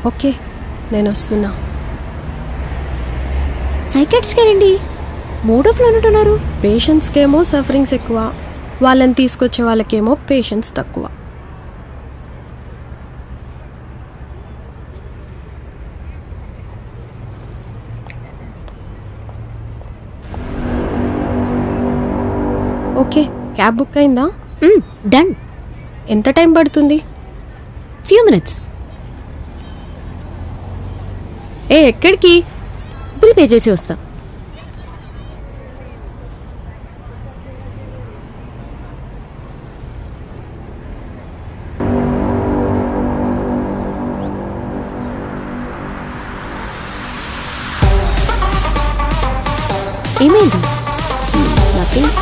Okay, నేను వస్తున్నా. Psychiatrist గారండి మూడ్ ఆఫ్లో ఉన్నట్టున్నారు. పేషెంట్స్కేమో సఫరింగ్స్ ఎక్కువ, వాళ్ళని తీసుకొచ్చే వాళ్ళకేమో పేషెన్స్ తక్కువ. ఓకే, క్యాబ్ బుక్ అయిందా? డన్. ఎంత టైం పడుతుంది? Few minutes. ఎక్కడికి? బిల్ పే చేసి వస్తా. ఏమైంది? నథింగ్.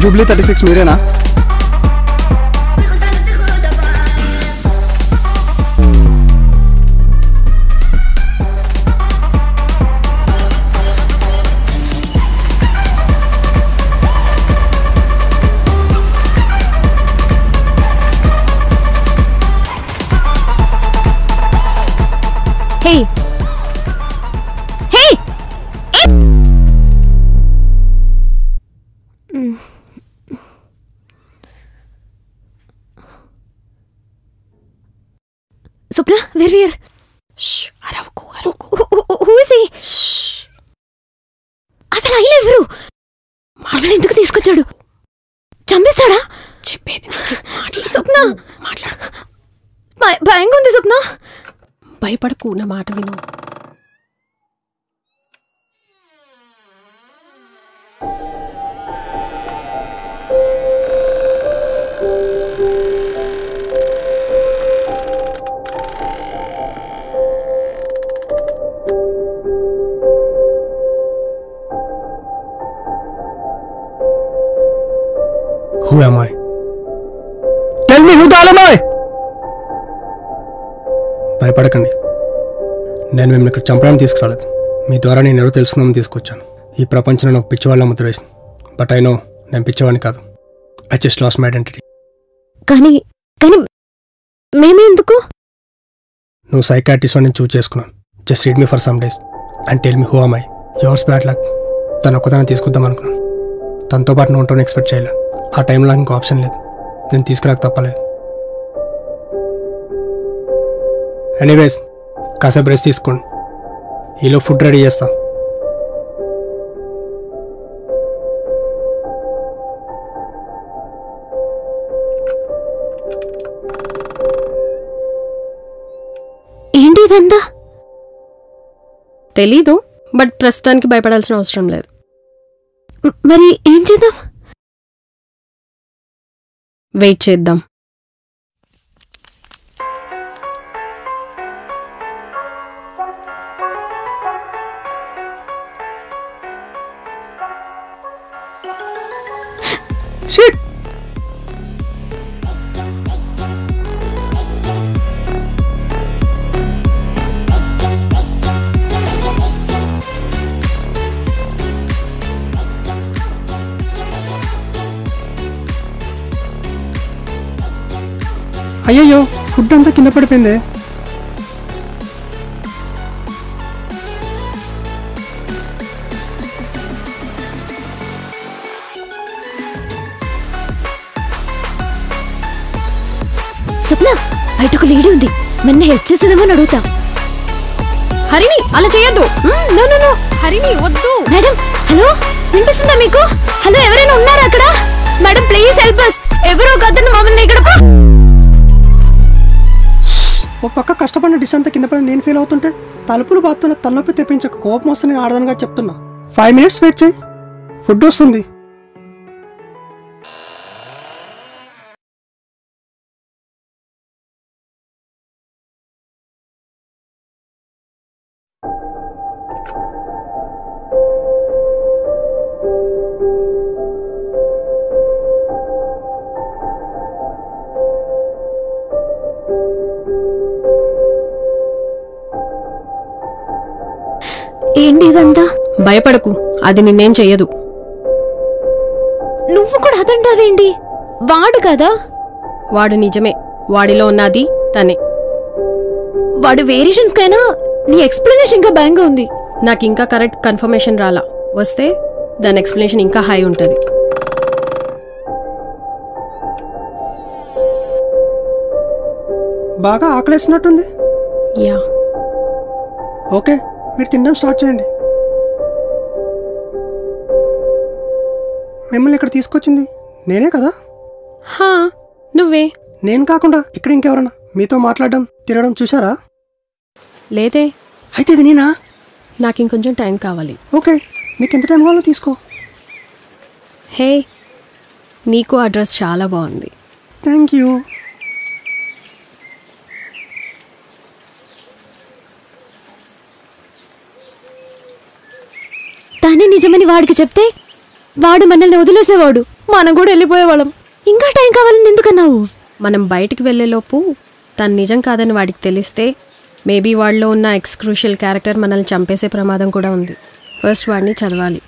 జూబ్లీ 36 మీరేనా? Hey! Hey! Supna, where we are? Shh, అరవకు. Who is he? అసలు ఆయన ఎవరు? అలా ఎందుకు తీసుకొచ్చాడు? చంపేస్తాడా? చెప్పేది స్వప్న, మాట్లాడు. భయంగా ఉంది స్వప్న. భయపడకు, నా మాట విను. Who am I? Tell me who the hell am I? భయపడకండి, నేను మిమ్మల్ని ఇక్కడ చంపడానికి తీసుకురాలేదు. మీ ద్వారా నేను ఎవరో తెలుసుకుందామని తీసుకొచ్చాను. ఈ ప్రపంచంలో నాకు పిచ్చివాళ్ళ ముద్ర వేసింది. బట్ ఐ నో నేను పిచ్చివాడిని కాదు. I just lost my identity. కానీ మేమే ఎందుకు? నువ్వు సైకాట్రిస్ట్ అని చూస్ చేసుకున్నాను. Just read me for some days and tell me who am I. Yours bad luck. తను ఒక్కదాన్ని తీసుకొద్దాం అనుకున్నాను. తనతో పాటు నువ్వు ఉంటాను ఎక్స్పెక్ట్ చేయలే. ఆ టైంలో నాకు ఇంకో ఆప్షన్ లేదు. నేను తీసుకురాక తప్పలేదు. ఎనీవేస్, కాసేపు రెస్ట్ తీసుకోండి. ఈలో ఫుడ్ రెడీ చేస్తాం. ఏంటి ఇదంతా? తెలీదు, బట్ ప్రస్తుతానికి భయపడాల్సిన అవసరం లేదు. మరి ఏం చేద్దాం? వెయిట్ చేద్దాం. Shit! అయ్యయ్యో, ఫుడ్ అంతా కింద పడిపోయింది. స్వప్న, బయటకు లేడీ ఉంది. మన హెల్ప్ చేసేదేమని అడుగుతా. హరిణి, అలా చేయొద్దు. నో, హరిణి వద్దు. మేడం, హలో, వినిపిస్తుందా మీకు? హలో, ఎవరైనా ఉన్నారా అక్కడ? Madam, please help us. ఎవరో గద్దను మమ్మల్ని ఇక్కడ. ఒక పక్క కష్టపడిన డిష్ అంతా కింద పడి నేను ఫీల్ అవుతుంటే తలుపులు బాతున్న తలనొప్పి తెప్పించక కోపం వస్తే నేను ఆడదనగా చెప్తున్నా. 5 minutes వెయిట్ చేయి, ఫుడ్ వస్తుంది. ఏంటి ఇదంతా? భయపడకు, అది నిన్నేం చెయ్యదు. నువ్వు కూడా అదంటావేంటి? వాడు కదా. వాడు నిజమే, వాడిలో ఉన్నది తనే. వాడు వేరియేషన్స్ కైనా నీ ఎక్స్ప్లెనేషన్ ఇంకా భయంగా ఉంది. నాకు ఇంకా కరెక్ట్ కన్ఫర్మేషన్ రాలా, వస్తే దాని ఎక్స్ప్లెనేషన్ ఇంకా హై ఉంటుంది. బాగా ఆకలేసినట్టుంది. యా, ఓకే, మీరు తినడం స్టార్ట్ చేయండి. మిమ్మల్ని ఇక్కడ తీసుకొచ్చింది నేనే కదా? హా, నువ్వే. నేను కాకుండా ఇక్కడ ఇంకెవరన్నా మీతో మాట్లాడడం తిరగడం చూసారా? లేదే. అయితే ఇది నేనా? నాకు ఇంకొంచెం టైం కావాలి. ఓకే, నీకు ఎంత టైం కావాలో తీసుకో. హే, నీకు ఆ డ్రెస్ చాలా బాగుంది. Thank you. తానే నిజమని వాడికి చెప్తే వాడు మనల్ని వదిలేసేవాడు, మనం కూడా వెళ్ళిపోయేవాళ్ళం. ఇంకా టైం కావాలని ఎందుకన్నావు? మనం బయటికి వెళ్ళేలోపు తను నిజం కాదని వాడికి తెలిస్తే మేబీ వాడిలో ఉన్న ఎక్స్క్రూషియల్ క్యారెక్టర్ మనల్ని చంపేసే ప్రమాదం కూడా ఉంది. ఫస్ట్ వాడిని చదవాలి,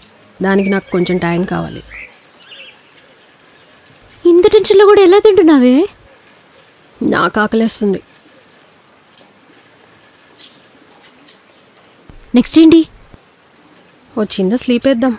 దానికి నాకు కొంచెం టైం కావాలి. ఇంత టెన్షన్లో కూడా ఎలా తింటున్నావే? నాకు ఆకలేస్తుంది. నెక్స్ట్ ఏంటి? ఓ చిన్న స్లీప్ వేద్దాం.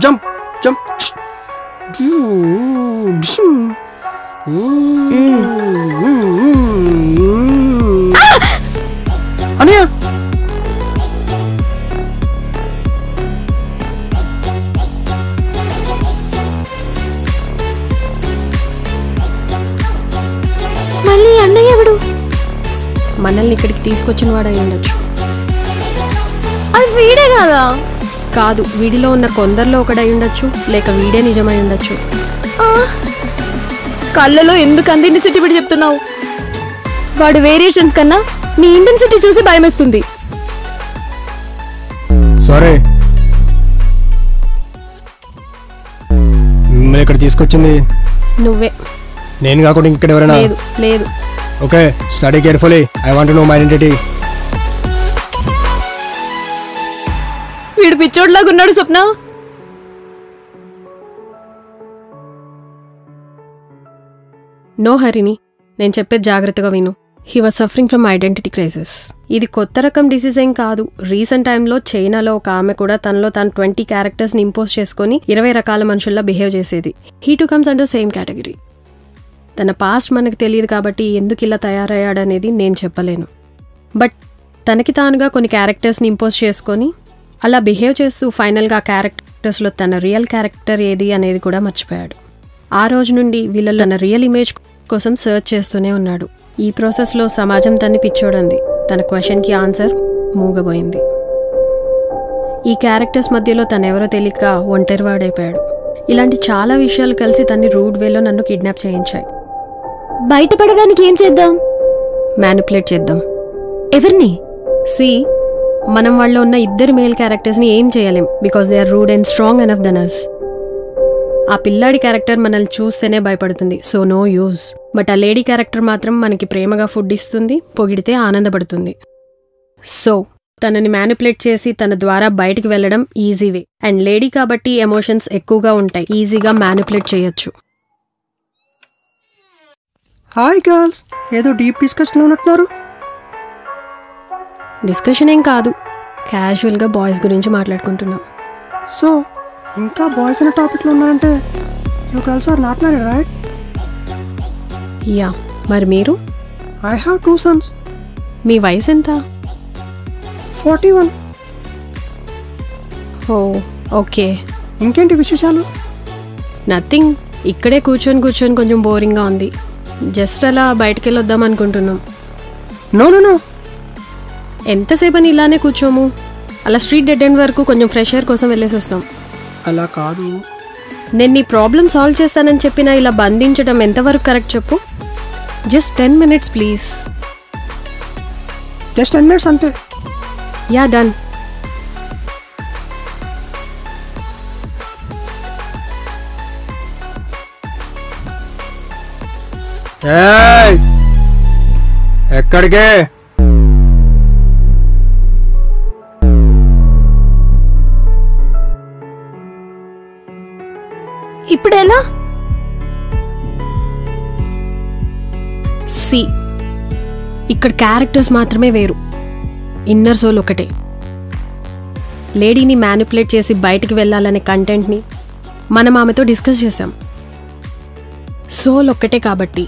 Jump jump. అనియా, మళ్ళీ అన్నయ్య ఎవడు? మనల్ని ఇక్కడికి తీసుకొచ్చిన వాడు అయి ఉండొచ్చు. అది వీడే కదా? కాదు, వీడిలో ఉన్న కొందరిలో ఒకడై ఉండొచ్చు, లేక వీడే నిజమై ఉండొచ్చు. కళ్ళలో ఎందుకు అంత ఇంటెన్సిటీ పెట్టి చెప్తున్నావు? వాడు వేరియేషన్స్ కన్నా నీ ఇంటెన్సిటీ చూసి భయమేస్తుంది. సారీ, మిమ్మల్ని ఇక్కడ తీసుకొచ్చింది నువ్వే. నేను కాకుండా ఇక్కడ ఎవరైనా? లేదు లేదు. Okay, study carefully. I want to know my identity. వీడు పిచ్చోడ్లాగా ఉన్నాడు స్వప్న. నో హరిని, నేను చెప్పేది జాగ్రత్తగా విను. He was suffering from identity crisis. ఇది కొత్త రకం డిసీజ్ ఏం కాదు. రీసెంట్ టైంలో చైనాలో ఒక ఆమె కూడా తనలో తాను 20 క్యారెక్టర్స్ని ఇంపోజ్ చేసుకొని 20 రకాల మనుషుల్లా బిహేవ్ చేసేది. He to comes under same category. తన పాస్ట్ మనకు తెలియదు కాబట్టి ఎందుకు ఇలా తయారయ్యాడనేది నేను చెప్పలేను. బట్ తనకి తానుగా కొన్ని క్యారెక్టర్స్ని ఇంపోజ్ చేసుకొని అలా బిహేవ్ చేస్తూ ఫైనల్గా ఆ క్యారెక్టర్స్లో తన రియల్ క్యారెక్టర్ ఏది అనేది కూడా మర్చిపోయాడు. ఆ రోజు నుండి వీళ్ళలో తన రియల్ ఇమేజ్ కోసం సర్చ్ చేస్తూనే ఉన్నాడు. ఈ ప్రాసెస్లో సమాజం తన్ని పిచ్చోడంది. తన క్వశ్చన్కి ఆన్సర్ మూగబోయింది. ఈ క్యారెక్టర్స్ మధ్యలో తనెవరో తెలియక ఒంటరివాడైపోయాడు. ఇలాంటి చాలా విషయాలు కలిసి తన్ని రూడ్ వేలో నన్ను కిడ్నాప్ చేయించాయి. బయటపడడానికి ఏం చేద్దాం? మ్యానిపులేట్ చేద్దాం. ఎవరిని? సి, మనం వాళ్ళలో ఉన్న 2 మేల్ క్యారెక్టర్స్ని ఏం చేయలేం, because they are rude and strong enough then us. ఆ పిల్లాడి క్యారెక్టర్ మనల్ని చూస్తేనే భయపడుతుంది, సో నో యూజ్. బట్ ఆ లేడీ క్యారెక్టర్ మాత్రం మనకి ప్రేమగా ఫుడ్ ఇస్తుంది, పొగిడితే ఆనందపడుతుంది. సో తనని మ్యానిపులేట్ చేసి తన ద్వారా బయటికి వెళ్ళడం ఈజీ వే. అండ్ లేడీ కాబట్టి ఎమోషన్స్ ఎక్కువగా ఉంటాయి, ఈజీగా మ్యానిపులేట్ చేయొచ్చు. హాయ్ గర్ల్స్, ఏదో డీప్ డిస్కషన్లో ఉన్నట్టున్నారు. డిస్కషన్ ఏం కాదు, క్యాజువల్గా బాయ్స్ గురించి మాట్లాడుకుంటున్నాం. సో ఇంకా బాయ్స్ అనే టాపిక్లో ఉన్నారంటే you girls are not married, right? Ya, మరి మీరు? I have 2 sons. మీ వయసు ఎంత? 41. ఓ ఓకే. ఇంకేంటి విశేషాలు? నథింగ్, ఇక్కడే కూర్చొని కొంచెం బోరింగ్గా ఉంది. జస్ట్ అలా బయటికి వెళ్ళొద్దాం అనుకుంటున్నాం. నో నో నో, ఎంతసేపు అని ఇలానే కూర్చోము, అలా స్ట్రీట్ డెడ్ ఎండ్ వరకు కొంచెం ఫ్రెష్ ఎయిర్ కోసం వెళ్ళేసి వస్తాం. అలా కాదు. నేను నీ ప్రాబ్లమ్ సాల్వ్ చేస్తానని చెప్పినా ఇలా బంధించడం ఎంతవరకు కరెక్ట్ చెప్పు. Just 10 minutes please. Just 10 minutes అంతే. Yeah done. ఎక్కడికే? ఇప్పుడు ఎలా? సి, ఇక్కడ క్యారెక్టర్స్ మాత్రమే వేరు, ఇన్నర్ సోల్ ఒకటే. లేడీని మ్యానిపులేట్ చేసి బయటికి వెళ్ళాలనే కంటెంట్ని మనం ఆమెతో డిస్కస్ చేసాం. సోల్ ఒక్కటే కాబట్టి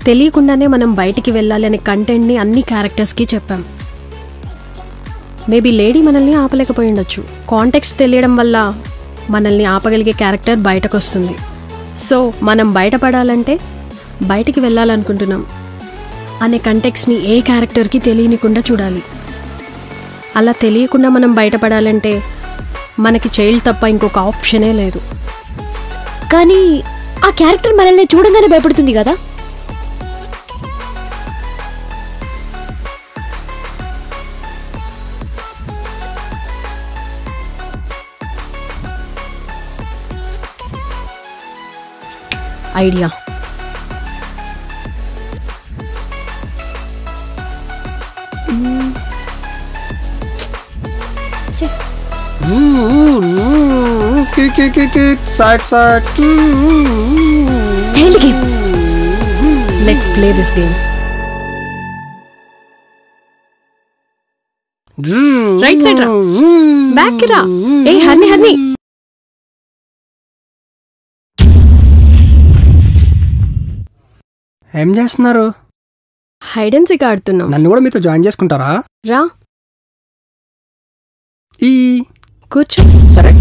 తెలియకుండానే మనం బయటికి వెళ్ళాలనే కంటెంట్ని అన్ని క్యారెక్టర్స్కి చెప్పాం. మేబీ లేడీ మనల్ని ఆపలేకపోయి ఉండొచ్చు. కాంటెక్స్ట్ తెలియడం వల్ల మనల్ని ఆపగలిగే క్యారెక్టర్ బయటకు వస్తుంది. సో మనం బయటపడాలంటే బయటికి వెళ్ళాలనుకుంటున్నాం అనే కంటెక్స్ట్ని ఏ క్యారెక్టర్కి తెలియనికుండా చూడాలి. అలా తెలియకుండా మనం బయటపడాలంటే మనకి చైల్డ్ తప్ప ఇంకొక ఆప్షనే లేదు. కానీ ఆ క్యారెక్టర్ మనల్ని చూడంగానే భయపడుతుంది కదా. Idea. Child game. Let's play this game. Right side రా, బ్యాక్ రా. ఏ హన్నీ హన్నీ, ఏం చేస్తున్నారు? హైడ్ అండ్ సీక్ ఆడుతున్నాం. నన్ను కూడా మీతో జాయిన్ చేసుకుంటారా? రా, ఈ కూర్చో. సరే.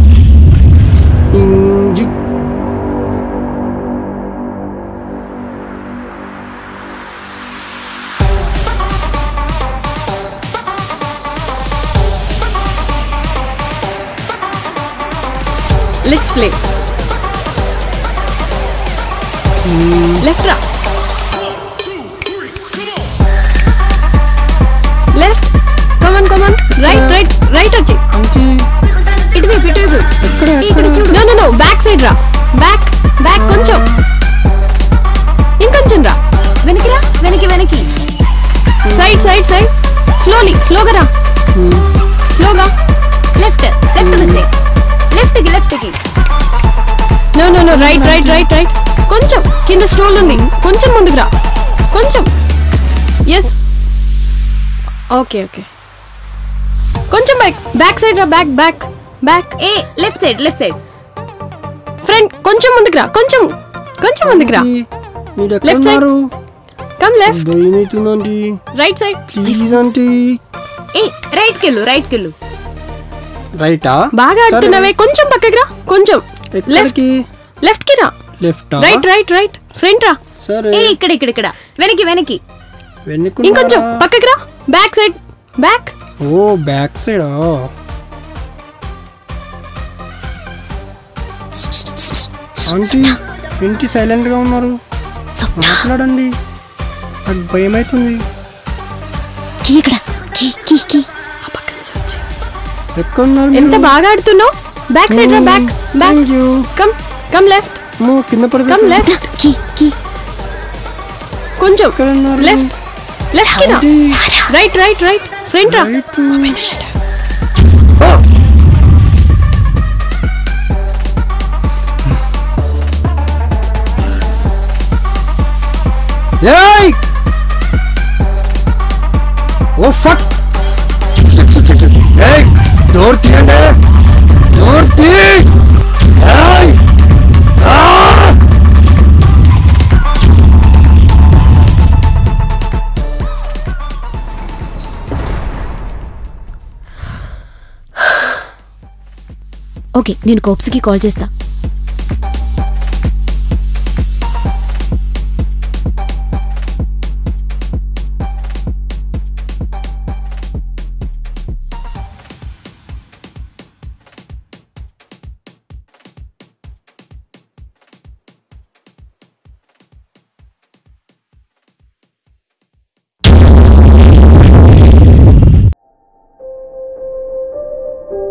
Let's play. లెఫ్ట్ రా, left. Come on come on. Right right right వచ్చి ఇటువైపు ఇటువైపు. ఇక్కడ చూడు. No no no, back side రా. బ్యాక్ బ్యాక్ కొంచెం, ఇంకొంచెం రా. వెనక్కి రా, వెనక్కి వెనక్కి. Side side side. స్లోలీ, స్లోగా రా, స్లోగా. లెఫ్ట్ లెఫ్ట్ వచ్చే, లెఫ్ట్ కి లెఫ్ట్ కి. No no no, right right right right. కొంచెం కింద స్టోల్ ఉంది, కొంచెం ముందుకు రా, కొంచెం. Yes, okay okay. కొంచెం బ్యాక్, బ్యాక్ సైడ్ రా. Back back back. ఏ left side left side. Front కొంచెం ముందుకు రా, కొంచెం కొంచెం ముందుకు రా. మీరు లెఫ్ట్ సైడ్. Come left. భయమవుతుందండి. Right side please aunty. ఏ రైట్ కెళ్ళు, రైట్ కెళ్ళు. రైటా? బాగా ఆడుతున్నావే. కొంచెం పక్కకి రా, కొంచెం. ఎక్కడికి? లెఫ్ట్ కి రా. Left. Right right right. Front రా. సరే. ఏ ఇక్కడ ఇక్కడ ఇక్కడ. వెనక్కి వెనక్కి. ఇంకొంచెం పక్కకి రా. Back side. బ్యాక్. ఓ బ్యాక్ సైడ్. ఆంటీ ఏంటి సైలెంట్ గా ఉన్నారు? మాట్లాడండి, నాకు భయం అవుతుంది. ఎక్కడున్నారు? ఎంత బాగా ఆడుతున్నావు. బ్యాక్ సైడ్ రా. Back back. Come come left. కింద పడి. Come left. కొంచెం లెఫ్ట్. లెఫ్ట్ కి రా. Right right right. ఫ్రంట్ రా. ఏయ్! ఓ ఫక్! ఏయ్! డోర్ తీయండి! డోర్ తీ! ఏయ్! ఓకే, నేను కోప్స్కి కాల్ చేస్తా.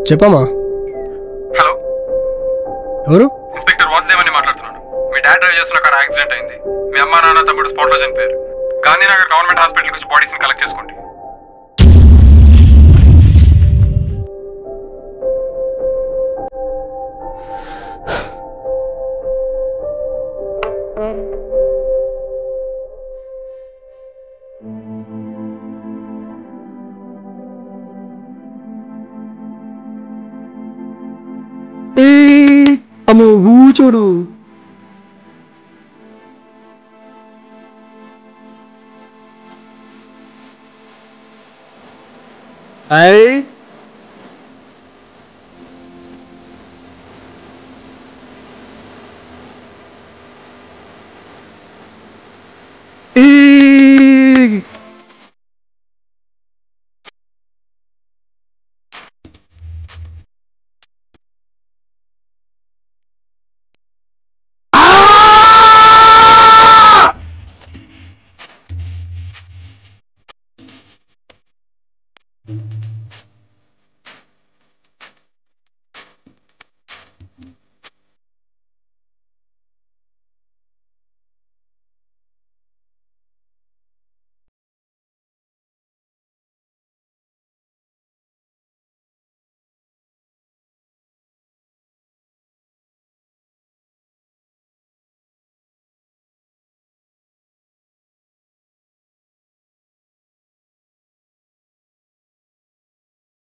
చెప్పమ్మా. హలో, ఎవరు? ఇన్స్పెక్టర్ వాసుదేవ్ అని మాట్లాడుతున్నాను. మీ డాడ్ డ్రైవ్ చేస్తున్న కార్ యాక్సిడెంట్ అయింది. మీ అమ్మ నాన్న తమ్ముడు స్పాట్లో చనిపోయారు. గాంధీనగర్ గవర్నమెంట్ హాస్పిటల్కి వచ్చి బాడీస్ని కలెక్ట్ చేసుకోండి. అమ్మో కూచోడు. అయ్